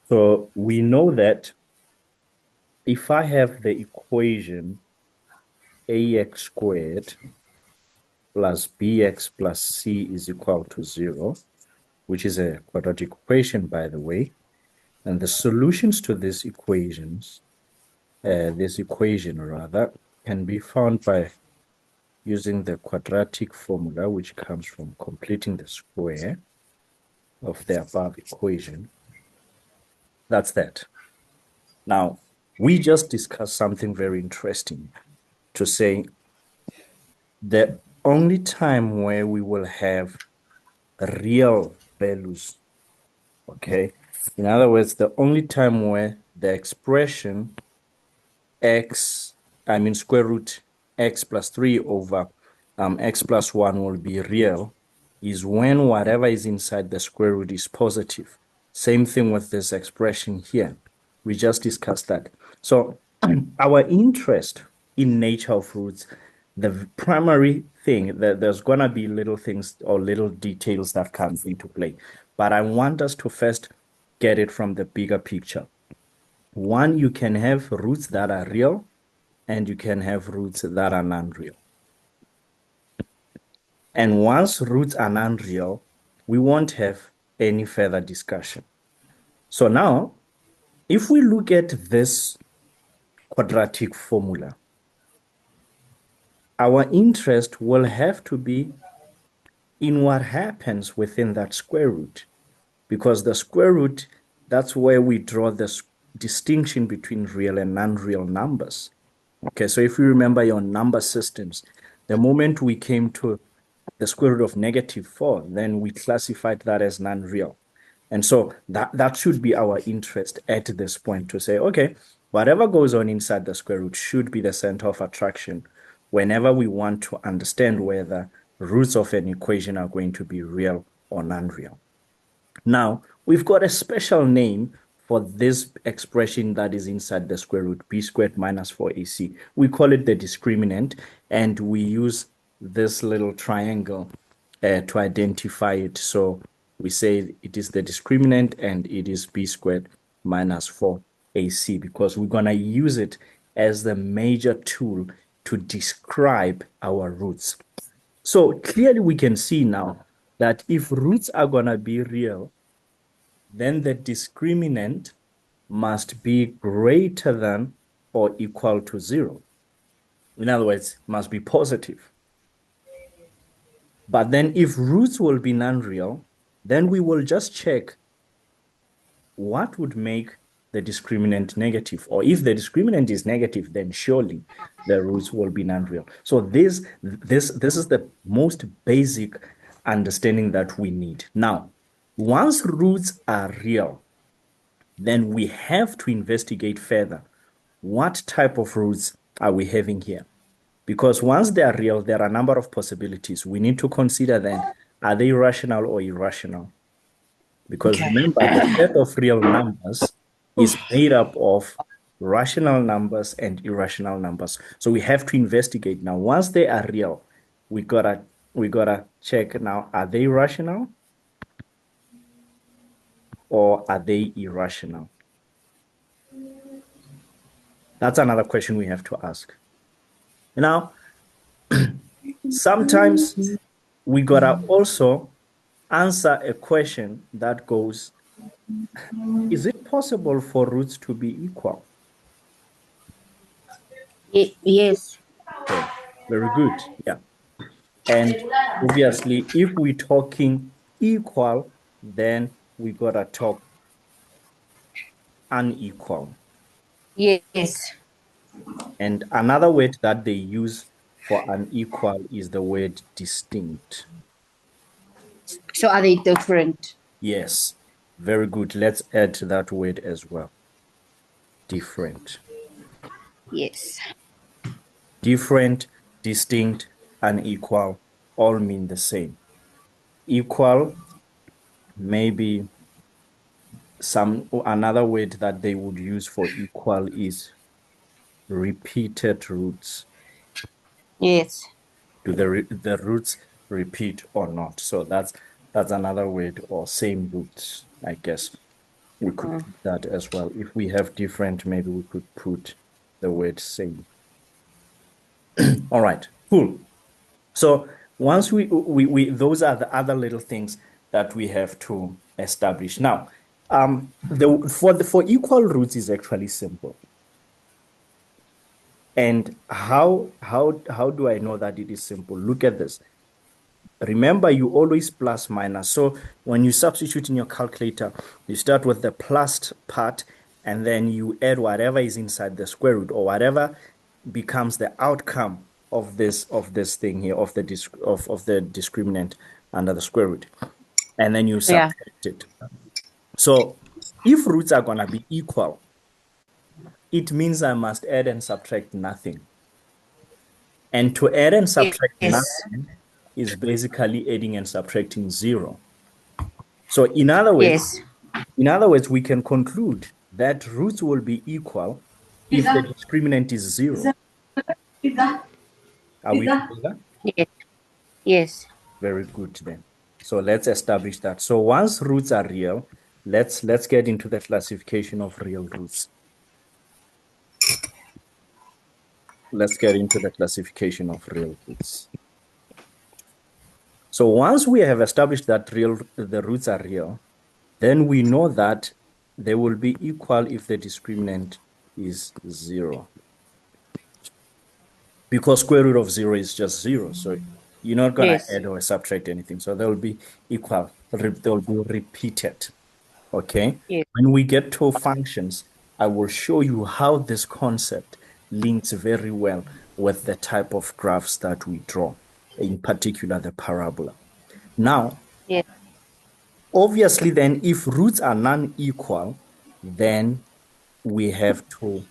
So we know that if I have the equation ax squared plus bx plus c is equal to 0, which is a quadratic equation, by the way, and the solutions to these equations, this equation rather, can be found by using the quadratic formula, which comes from completing the square of the above equation. That's that. Now, we just discussed something very interesting to say the only time where we will have real values, okay? In other words, the only time where the expression square root x plus 3 over x plus 1 will be real is when whatever is inside the square root is positive. Same thing with this expression here. We just discussed that. So our interest in nature of roots, the primary thing that there's going to be little things or little details that comes into play. But I want us to first get it from the bigger picture. One, you can have roots that are real and you can have roots that are non-real. And once roots are non-real, we won't have any further discussion. So now, if we look at this quadratic formula, our interest will have to be in what happens within that square root, because the square root, that's where we draw the distinction between real and non-real numbers. Okay, so if you remember your number systems, the moment we came to the square root of -4, then we classified that as non-real. And so that should be our interest at this point to say, okay, whatever goes on inside the square root should be the center of attraction whenever we want to understand whether roots of an equation are going to be real or non-real. Now, we've got a special name for this expression that is inside the square root, b squared minus 4ac. We call it the discriminant, and we use this little triangle to identify it. So we say it is the discriminant and it is b squared minus 4ac because we're going to use it as the major tool to describe our roots. So clearly we can see now that if roots are going to be real, then the discriminant must be greater than or equal to 0. In other words, must be positive. But then if roots will be non-real, then we will just check what would make the discriminant negative. Or if the discriminant is negative, then surely the roots will be non-real. So this is the most basic understanding that we need. Now, once roots are real, then we have to investigate further. What type of roots are we having here? Because once they are real, there are a number of possibilities. We need to consider then, are they rational or irrational? Because remember, the set of real numbers is made up of rational numbers and irrational numbers. So we have to investigate now. Once they are real, we gotta check now, are they rational or are they irrational? That's another question we have to ask. Now, sometimes we gotta also answer a question that goes, is it possible for roots to be equal? Yes. Okay, very good. Yeah. And obviously, if we're talking equal, then we gotta talk unequal. Yes. And another word that they use for unequal is the word distinct. So are they different? Yes, very good. Let's add that word as well. Different. Yes. Different, distinct, unequal all mean the same. Equal, maybe another word that they would use for equal is repeated roots. Yes. Do the roots repeat or not? So that's another word, or same roots, I guess. We could put that as well. If we have different, maybe we could put the word same. All right, cool. So once we those are the other little things that we have to establish. Now, for equal roots is actually simple. And how do I know that it is simple? Look at this. Remember, you always plus minus. So when you substitute in your calculator, you start with the plus part, and then you add whatever is inside the square root or whatever becomes the outcome of this thing here of the discriminant under the square root, and then you subtract it. So if roots are gonna be equal, it means I must add and subtract nothing. And to add and subtract nothing is basically adding and subtracting 0. So in other words, we can conclude that roots will be equal if the discriminant is 0. Are we together? Yes. Very good then. So let's establish that. So once roots are real, let's get into the classification of real roots. Let's get into the classification of real roots. So once we have established that the roots are real, then we know that they will be equal if the discriminant is 0. Because square root of 0 is just 0. So you're not going to add or subtract anything. So they'll be equal. They'll be repeated. Okay? When we get to functions, I will show you how this concept links very well with the type of graphs that we draw, in particular the parabola. Now, obviously then, if roots are non-equal, then we have to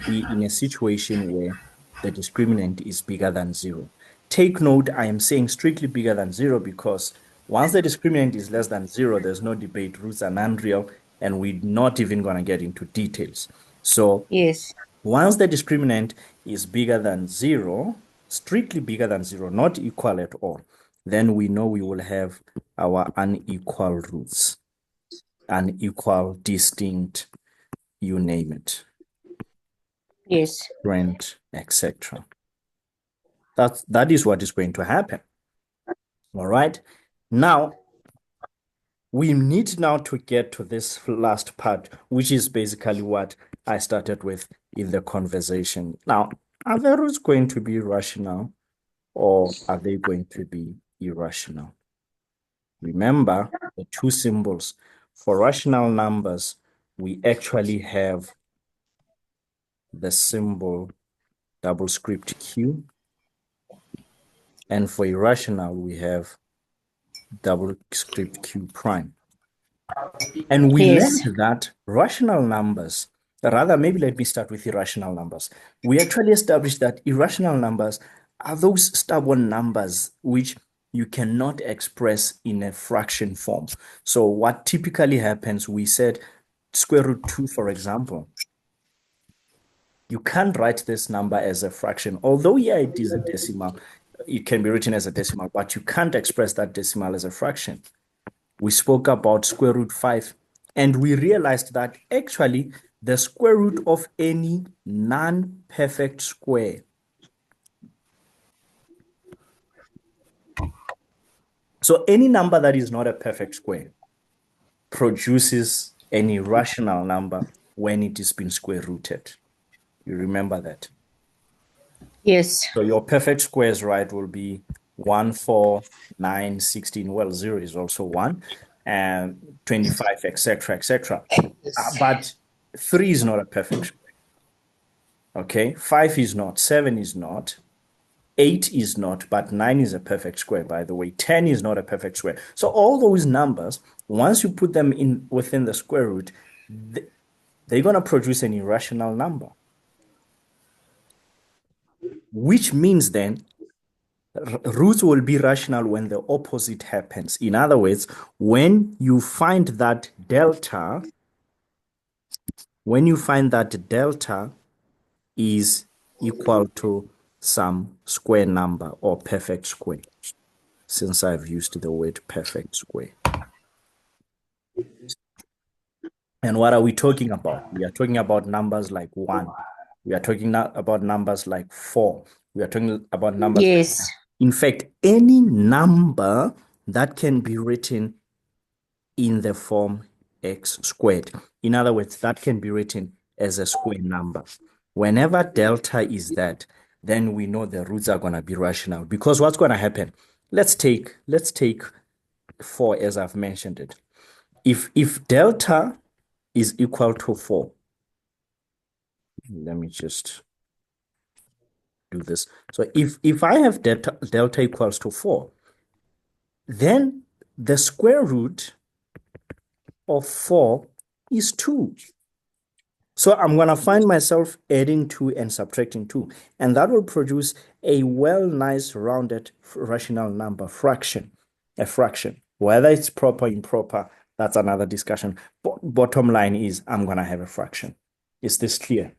be in a situation where the discriminant is bigger than 0. Take note, I am saying strictly bigger than 0 because once the discriminant is less than 0, there's no debate. Roots are non-real, and we're not even going to get into details. So once the discriminant is bigger than 0, strictly bigger than 0, not equal at all, then we know we will have our unequal roots, unequal, distinct, you name it. Rent, etc. That is what is going to happen. All right. Now, we need now to get to this last part, which is basically what I started with in the conversation. Now, are the roots going to be rational or are they going to be irrational? Remember the two symbols. For rational numbers, we actually have the symbol double script Q. And for irrational, we have double script Q prime. And we learned that rational numbers, rather, maybe let me start with irrational numbers. We actually established that irrational numbers are those stubborn numbers which you cannot express in a fraction form. So what typically happens, we said square root 2, for example. You can't write this number as a fraction, although, yeah, it is a decimal. It can be written as a decimal, but you can't express that decimal as a fraction. We spoke about square root 5, and we realized that actually the square root of any non-perfect square, so any number that is not a perfect square, produces an irrational number when it is been square rooted. You remember that? Yes. So your perfect squares, right, will be 1, 4, 9, 16. Well, 0 is also 1, and 25, etc., etc. But 3 is not a perfect square. Okay, 5 is not, 7 is not, 8 is not, but 9 is a perfect square, by the way. 10 is not a perfect square. So all those numbers, once you put them in within the square root, they're going to produce an irrational number. Which means then roots will be rational when the opposite happens. In other words, when you find that delta is equal to some square number or perfect square, since I've used the word perfect square. And what are we talking about? We are talking about numbers like 1. We are talking about numbers like 4. We are talking about numbers. Yes. In fact, any number that can be written in the form x squared. In other words, that can be written as a square number. Whenever delta is that, then we know the roots are going to be rational. Because what's going to happen? Let's take 4 as I've mentioned it. If delta is equal to 4, let me just do this. So if I have delta equals to 4, then the square root of 4 is 2. So I'm going to find myself adding 2 and subtracting 2. And that will produce a nice rounded rational number, fraction, a fraction. Whether it's proper or improper, that's another discussion. Bottom line is I'm going to have a fraction. Is this clear?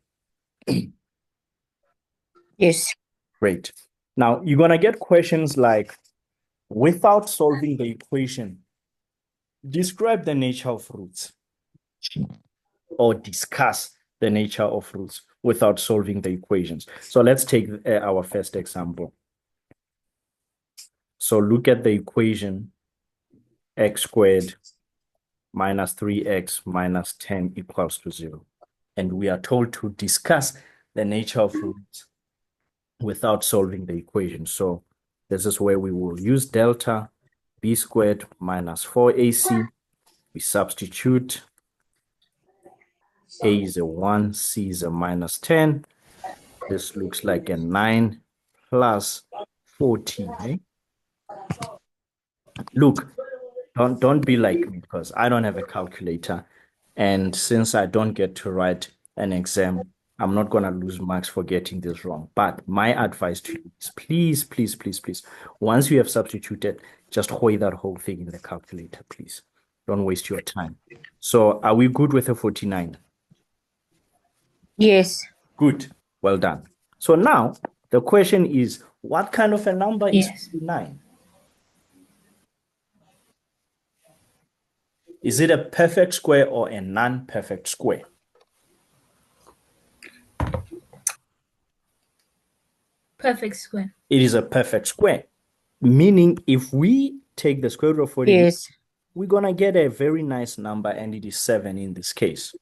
Yes. Great. Now, you're going to get questions like, without solving the equation, describe the nature of roots or discuss the nature of roots without solving the equations. So let's take our first example. So look at the equation x squared minus 3x minus 10 equals to 0. And we are told to discuss the nature of roots without solving the equation. So this is where we will use delta b squared minus 4ac. We substitute. A is a 1, C is a minus 10. This looks like a 9 plus 14. Eh? Look, don't be like me because I don't have a calculator. And since I don't get to write an exam, I'm not going to lose marks for getting this wrong. But my advice to you is please, please, please, please, once you have substituted, just weigh that whole thing in the calculator, please. Don't waste your time. So are we good with a 49? Yes. Good. Well done. So now the question is, what kind of a number is Yes. 49? Is it a perfect square or a non-perfect square? Perfect square. It is a perfect square. Meaning if we take the square root of 49, Yes. we're going to get a very nice number, and it is 7 in this case.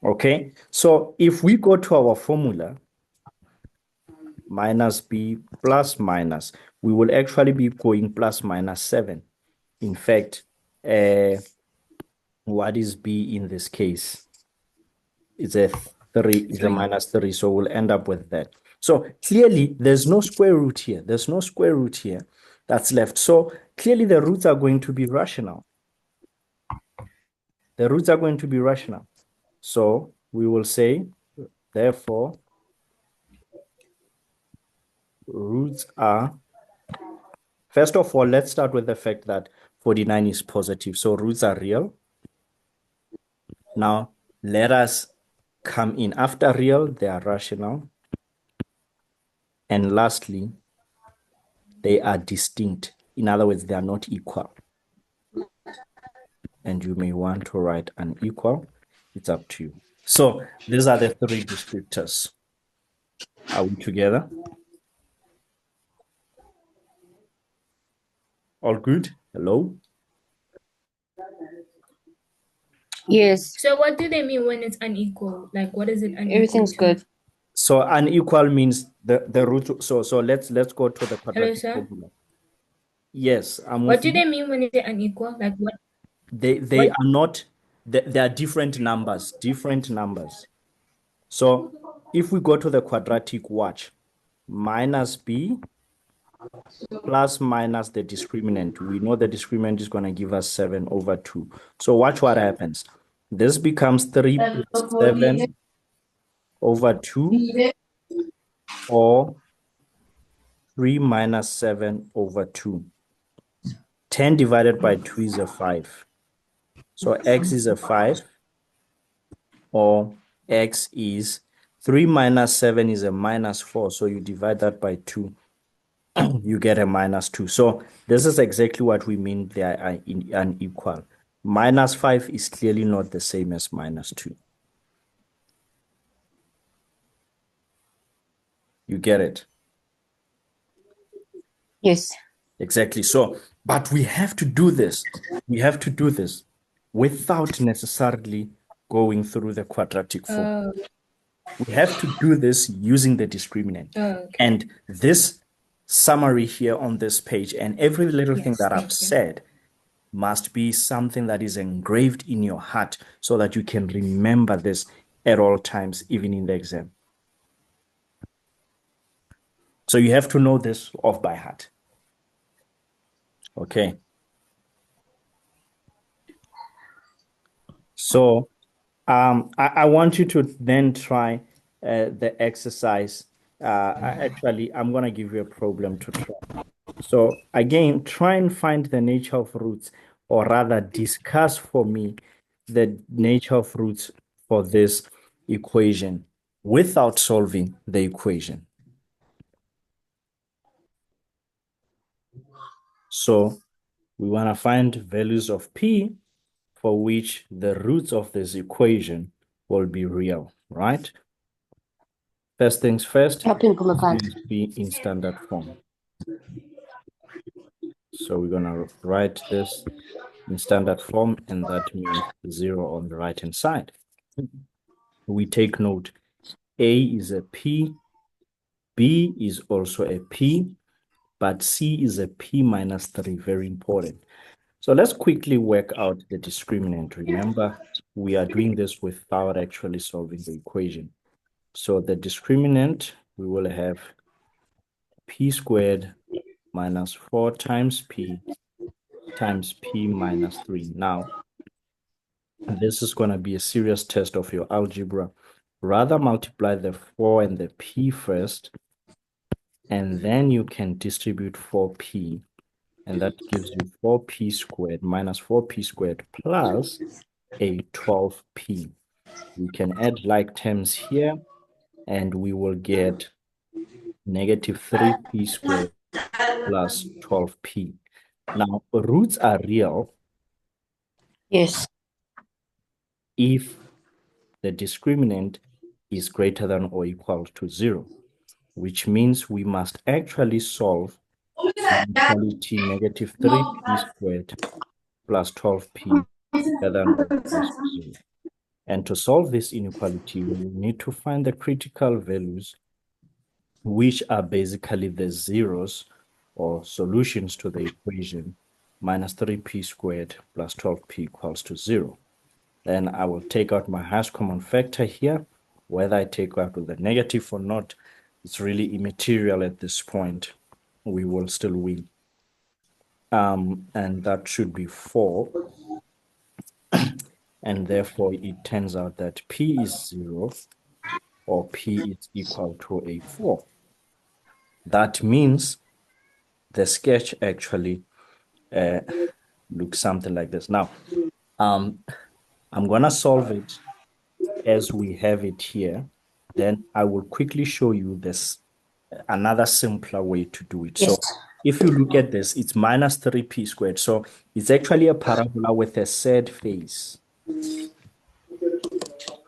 Okay, so if we go to our formula, minus b plus minus, we will actually be going plus minus 7. In fact, what is b in this case? It's a 3, it's a minus 3, so we'll end up with that. So clearly, there's no square root here. There's no square root here that's left. So clearly, the roots are going to be rational. The roots are going to be rational. So we will say, therefore, roots are, first of all, let's start with the fact that 49 is positive. So roots are real. Now, let us come in after real, they are rational. And lastly, they are distinct. In other words, they are not equal. And you may want to write unequal. It's up to you. So these are the 3 descriptors. Are we together? All good? Hello? Yes. So what do they mean when it's unequal? Like what is it unequal Everything's to? good. So unequal means the root. So let's go to the quadratic sir? formula. Yes, I'm What with do you. they mean when they say unequal? Like what? They are not. They are different numbers. Different numbers. So if we go to the quadratic, watch, minus b plus minus the discriminant. We know the discriminant is going to give us 7 over 2. So watch what happens. This becomes 3 plus 7 over 2, or 3 minus 7 over 2. 10 divided by 2 is a 5. So x is a 5, or x is 3 minus 7 is a minus 4. So you divide that by 2, you get a minus 2. So this is exactly what we mean they are unequal. Minus 5 is clearly not the same as minus 2. You get it? Yes. Exactly. So, but we have to do this. We have to do this without necessarily going through the quadratic form. We have to do this using the discriminant. Okay. And this summary here on this page and every little thing Yes, that I've thank you. said must be something that is engraved in your heart so that you can remember this at all times, even in the exam. So you have to know this off by heart. Okay. So I want you to then try the exercise. Actually, I'm going to give you a problem to try. So again, try and find the nature of roots, or rather discuss for me the nature of roots for this equation without solving the equation. So we want to find values of P for which the roots of this equation will be real, right? First things first, Helping from it's apart. going to be in standard form. So we're going to write this in standard form, and that means 0 on the right-hand side. We take note, A is a P, B is also a P, but C is a P minus 3, very important. So let's quickly work out the discriminant. Remember, we are doing this without actually solving the equation. So the discriminant, we will have P squared minus 4 times P minus 3. Now, this is going to be a serious test of your algebra. Rather multiply the 4 and the P first, and then you can distribute 4P, and that gives you 4P squared minus 4P squared plus a 12P. We can add like terms here, and we will get negative 3P squared plus 12P. Now, roots are real Yes. if the discriminant is greater than or equal to 0, which means we must actually solve inequality negative 3P squared plus 12P greater than or equals to 0. And to solve this inequality, we need to find the critical values, which are basically the zeros or solutions to the equation minus 3P squared plus 12P equals to 0. Then I will take out my highest common factor here. Whether I take out with the negative or not, it's really immaterial at this point. We will still win. And that should be 4. And therefore, it turns out that P is 0 or P is equal to a 4. That means the sketch actually looks something like this. Now, I'm going to solve it as we have it here. Then I will quickly show you this another simpler way to do it. Yes. So if you look at this, it's minus 3P squared. So it's actually a parabola with a sad face.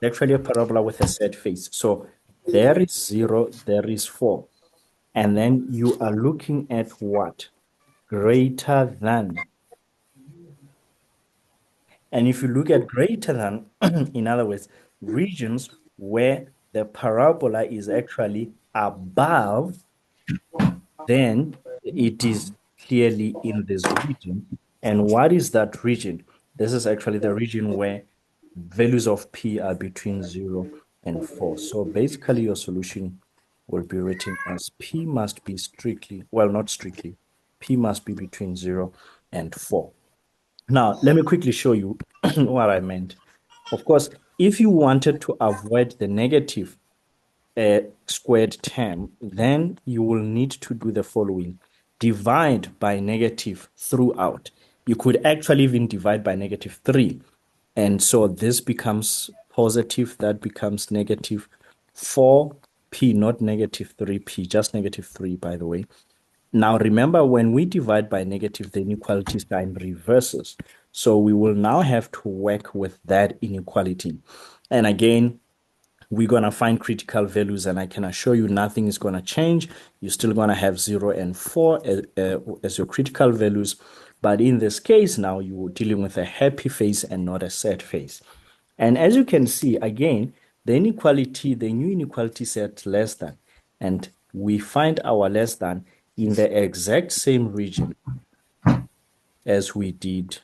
Actually a parabola with a sad face. So there is 0, there is 4. And then you are looking at what? Greater than. And if you look at greater than, in other words, regions where the parabola is actually above, then it is clearly in this region. And what is that region? This is actually the region where values of P are between 0 and 4. So basically your solution will be written as P must be strictly, well, not strictly, P must be between 0 and 4. Now, let me quickly show you what I meant. Of course, if you wanted to avoid the negative squared term, then you will need to do the following. Divide by negative throughout. You could actually even divide by negative 3. And so this becomes positive, that becomes negative 4P, not negative 3P, just negative 3, by the way. Now, remember, when we divide by negative, the inequality sign reverses. So we will now have to work with that inequality. And again, we're going to find critical values, and I can assure you nothing is going to change. You're still going to have 0 and 4 as your critical values. But in this case now, you're dealing with a happy face and not a sad face. And as you can see, again, the inequality, the new inequality set less than, and we find our less than in the exact same region as we did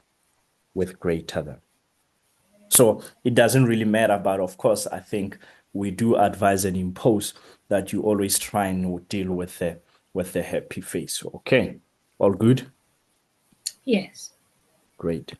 with greater than. So it doesn't really matter, but of course, I think we do advise and impose that you always try and deal with the happy face. Okay, all good? Yes. Great.